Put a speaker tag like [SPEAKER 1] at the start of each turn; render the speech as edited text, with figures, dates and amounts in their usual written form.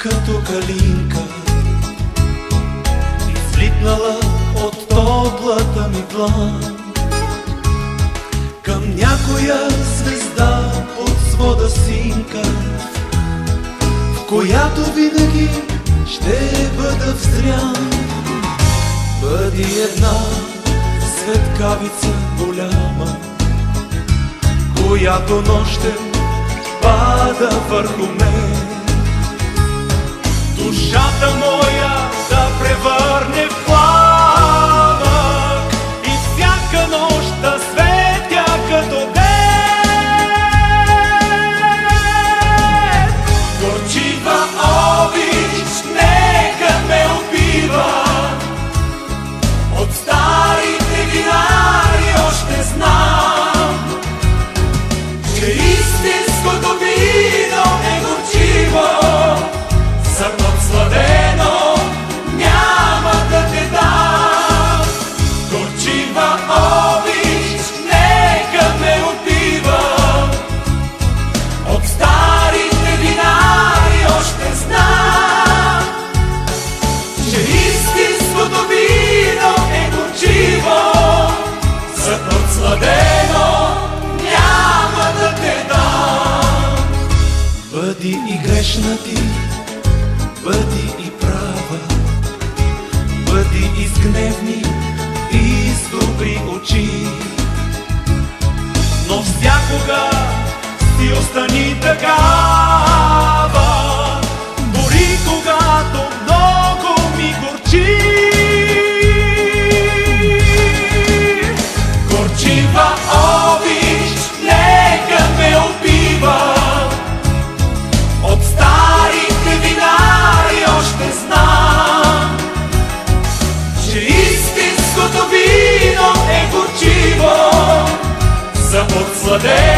[SPEAKER 1] като калинка, излитнала от топлата ми длан към някоя звезда под свода синка, в която винаги ще бъда взрян. Бъди една светкавица голяма, която нощем пада върху мен. Душата моя да превърне в пламък и всяка нощ да светя като ден. Горчива обич нека ме убива, от старите винари още знам, че истинското вино е горчиво, зърно сладено няма да те дам. Горчива обич нека ме убива, от старите винари още знам, че истинското вино е горчиво, зърно сладено няма да те дам. Бъди и грешна ти, бъди и права, бъди и с гневни и с добри очи, но всякога си остани такава, дори когато много ми горчи. Горчива обич нека ме убива, от старите винари още знам, че истинското вино е горчиво, за подсладено